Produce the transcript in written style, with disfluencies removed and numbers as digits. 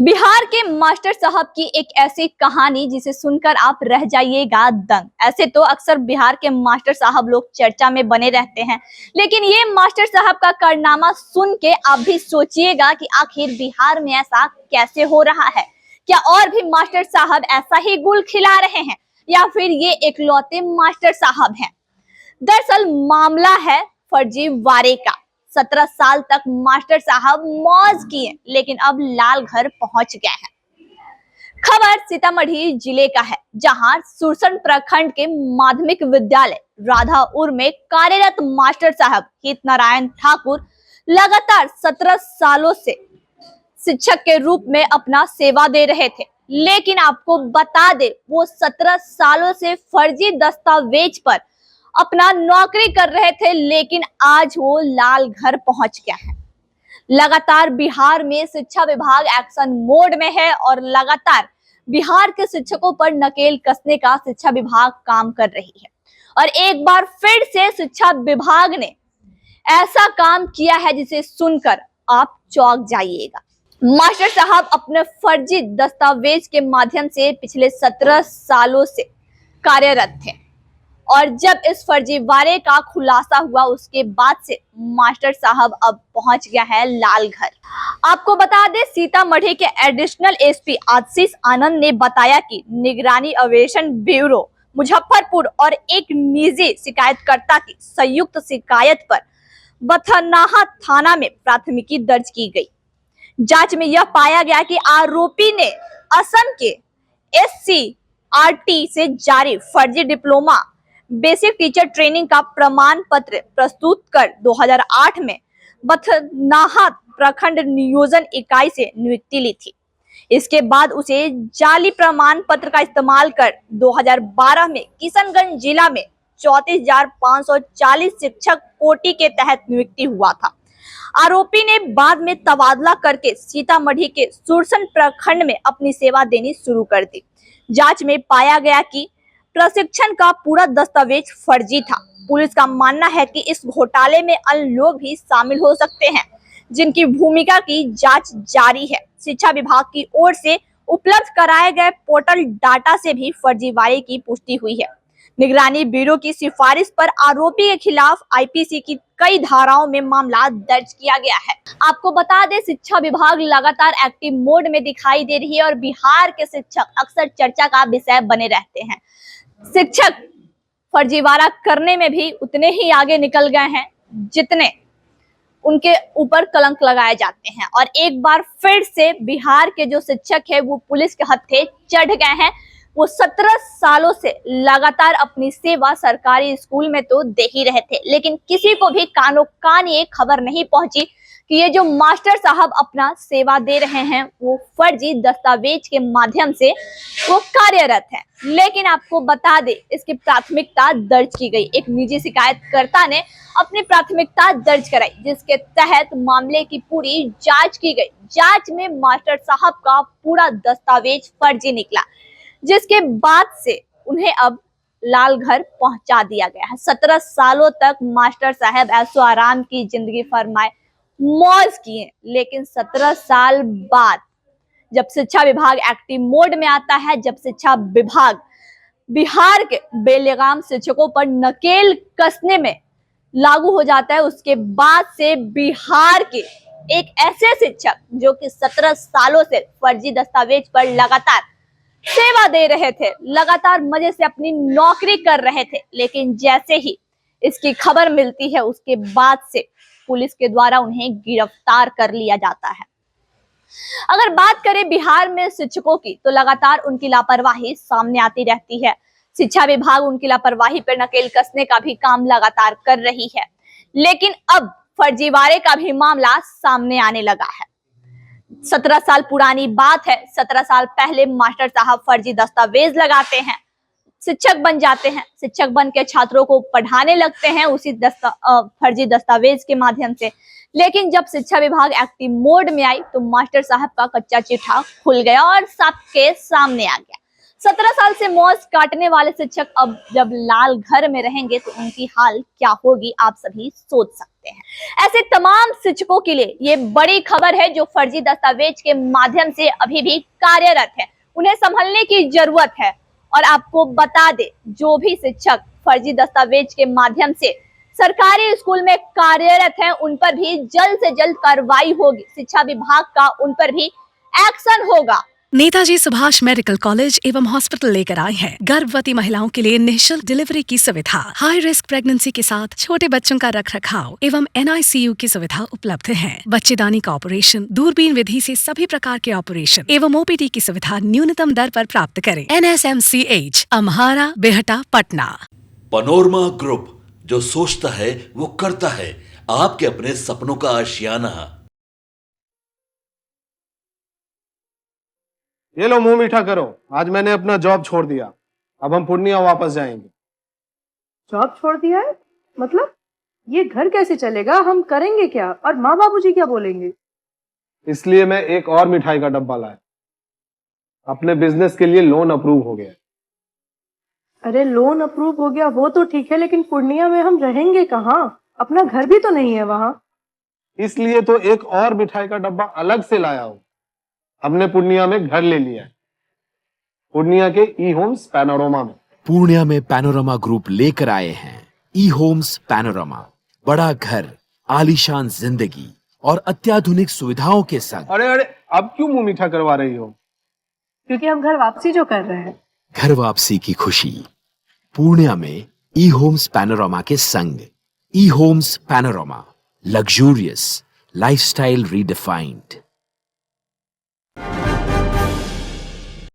बिहार के मास्टर साहब की एक ऐसी कहानी जिसे सुनकर आप रह जाइएगा दंग। ऐसे तो अक्सर बिहार के मास्टर साहब लोग चर्चा में बने रहते हैं, लेकिन ये मास्टर साहब का कारनामा सुन के आप भी सोचिएगा कि आखिर बिहार में ऐसा कैसे हो रहा है। क्या और भी मास्टर साहब ऐसा ही गुल खिला रहे हैं या फिर ये एकलौते मास्टर साहब हैं? दरअसल मामला है फर्जीवाड़े का। 17 साल तक मास्टर साहब मौज किए, लेकिन अब लाल घर पहुंच गए हैं। खबर सीतामढ़ी जिले का है, जहां सुरसंड प्रखंड के माध्यमिक विद्यालय राधापुर में कार्यरत मास्टर साहब हित नारायण ठाकुर लगातार 17 सालों से शिक्षक के रूप में अपना सेवा दे रहे थे। लेकिन आपको बता दे, वो 17 सालों से फर्जी दस्तावेज पर अपना नौकरी कर रहे थे, लेकिन आज वो लाल घर पहुंच गया है। लगातार बिहार में शिक्षा विभाग एक्शन मोड में है और लगातार बिहार के शिक्षकों पर नकेल कसने का शिक्षा विभाग काम कर रही है। और एक बार फिर से शिक्षा विभाग ने ऐसा काम किया है जिसे सुनकर आप चौंक जाइएगा। मास्टर साहब अपने फर्जी दस्तावेज के माध्यम से पिछले 17 सालों से कार्यरत थे और जब इस फर्जीवाड़े का खुलासा हुआ उसके बाद से मास्टर साहब अब पहुंच गया है लाल घर। आपको बता दें, सीतामढ़ी के एडिशनल एसपी आशीष आनंद ने बताया कि निगरानी अन्वेषण ब्यूरो मुजफ्फरपुर और एक निजी शिकायतकर्ता की संयुक्त शिकायत पर बथनाहा थाना में प्राथमिकी दर्ज की गई। जांच में यह पाया गया कि आरोपी ने असम के SCRT से जारी फर्जी डिप्लोमा बेसिक टीचर ट्रेनिंग का प्रमाण पत्र प्रस्तुत कर 2008 में बथनाहा प्रखंड नियोजन इकाई से नियुक्ति ली थी। इसके बाद उसे जाली प्रमाण पत्र का इस्तेमाल कर 2012 में किशनगंज जिला में 34,540 शिक्षक कोटि के तहत नियुक्ति हुआ था। आरोपी ने बाद में तबादला करके सीतामढ़ी के सुरसंड प्रखंड में अपनी सेवा देनी शुरू कर दी। जांच में पाया गया कि प्रशिक्षण का पूरा दस्तावेज फर्जी था। पुलिस का मानना है कि इस घोटाले में अन्य लोग भी शामिल हो सकते हैं, जिनकी भूमिका की जांच जारी है। शिक्षा विभाग की ओर से उपलब्ध कराए गए पोर्टल डाटा से भी फर्जीवाड़े की पुष्टि हुई है। निगरानी ब्यूरो की सिफारिश पर आरोपी के खिलाफ IPC की कई धाराओं में मामला दर्ज किया गया है। आपको बता दें, शिक्षा विभाग लगातार एक्टिव मोड में दिखाई दे रही है और बिहार के शिक्षक अक्सर चर्चा का विषय बने रहते हैं। शिक्षक फर्जीवाड़ा करने में भी उतने ही आगे निकल गए हैं जितने उनके ऊपर कलंक लगाए जाते हैं। और एक बार फिर से बिहार के जो शिक्षक है वो पुलिस के हत्थे चढ़ गए हैं। वो 17 सालों से लगातार अपनी सेवा सरकारी स्कूल में तो दे ही रहे थे, लेकिन किसी को भी कानो कान ये खबर नहीं पहुंची कि ये जो मास्टर साहब अपना सेवा दे रहे हैं वो फर्जी दस्तावेज के माध्यम से वो कार्यरत है। लेकिन आपको बता दें, इसकी प्राथमिकता दर्ज की गई। एक निजी शिकायतकर्ता ने अपनी प्राथमिकता दर्ज कराई, जिसके तहत मामले की पूरी जांच की गई। जांच में मास्टर साहब का पूरा दस्तावेज फर्जी निकला, जिसके बाद से उन्हें अब लाल घर पहुंचा दिया गया है। 17 सालों तक मास्टर साहब ऐसो आराम की जिंदगी फरमाए मौज किए, लेकिन 17 साल बाद जब शिक्षा विभाग एक्टिव मोड में आता है, जब शिक्षा विभाग बिहार के बेलगाम शिक्षकों पर नकेल कसने में लागू हो जाता है, उसके बाद से बिहार के एक ऐसे शिक्षक जो कि 17 सालों से फर्जी दस्तावेज पर लगातार सेवा दे रहे थे, लगातार मजे से अपनी नौकरी कर रहे थे, लेकिन जैसे ही इसकी खबर मिलती है उसके बाद से पुलिस के द्वारा उन्हें गिरफ्तार कर लिया जाता है। अगर बात करें बिहार में शिक्षकों की, तो लगातार उनकी लापरवाही सामने आती रहती है। शिक्षा विभाग उनकी लापरवाही पर नकेल कसने का भी काम लगातार कर रही है, लेकिन अब फर्जीवाड़े का भी मामला सामने आने लगा है। 17 साल पुरानी बात है। 17 साल पहले मास्टर साहब फर्जी दस्तावेज लगाते हैं, शिक्षक बन जाते हैं, शिक्षक बन के छात्रों को पढ़ाने लगते हैं उसी फर्जी दस्तावेज के माध्यम से। लेकिन जब शिक्षा विभाग एक्टिव मोड में आई तो मास्टर साहब का कच्चा चिट्ठा खुल गया और सबके सामने आ गया। 17 साल से मौज काटने वाले शिक्षक अब जब लाल घर में रहेंगे तो उनकी हाल क्या होगी आप सभी सोच सकते हैं। ऐसे तमाम शिक्षकों के लिए ये बड़ी खबर है जो फर्जी दस्तावेज के माध्यम से अभी भी कार्यरत है, उन्हें संभलने की जरूरत है। और आपको बता दे, जो भी शिक्षक फर्जी दस्तावेज के माध्यम से सरकारी स्कूल में कार्यरत हैं, उन पर भी जल्द से जल्द कार्रवाई होगी। शिक्षा विभाग का उन पर भी एक्शन होगा। नेताजी सुभाष मेडिकल कॉलेज एवं हॉस्पिटल लेकर आए हैं गर्भवती महिलाओं के लिए निःशुल्क डिलीवरी की सुविधा। हाई रिस्क प्रेगनेंसी के साथ छोटे बच्चों का रखरखाव एवं NICU की सुविधा उपलब्ध है। बच्चेदानी का ऑपरेशन, दूरबीन विधि से सभी प्रकार के ऑपरेशन एवं OPD की सुविधा न्यूनतम दर पर प्राप्त करें। NSMCH, अम्हारा, बेहटा, पटना। पनोरमा ग्रुप, जो सोचता है वो करता है। आपके अपने सपनों का आशियाना। ये लो मुंह मीठा करो, आज मैंने अपना जॉब छोड़ दिया। अब हम पूर्णिया वापस जाएंगे। जॉब छोड़ दिया है? मतलब ये घर कैसे चलेगा? हम करेंगे क्या? और माँ बाबूजी क्या बोलेंगे? इसलिए मैं एक और मिठाई का डब्बा लाया। अपने बिजनेस के लिए लोन अप्रूव हो गया। अरे लोन अप्रूव हो गया वो तो ठीक है, लेकिन पूर्णिया में हम रहेंगे कहाँ? अपना घर भी तो नहीं है वहाँ। इसलिए तो एक और मिठाई का डब्बा अलग से लाया हूँ। हमने पूर्णिया में घर ले लिया है, पूर्णिया के ई होम्स पैनोरमा में। पूर्णिया में पैनोरमा ग्रुप लेकर आए हैं ई होम्स पैनोरमा। बड़ा घर, आलीशान जिंदगी और अत्याधुनिक सुविधाओं के संग। अरे अब क्यों मुंह मीठा करवा रही हो? क्योंकि हम घर वापसी जो कर रहे हैं। घर वापसी की खुशी पूर्णिया में ई होम्स पैनोरमा के संग। E homes panorama, luxurious lifestyle redefined.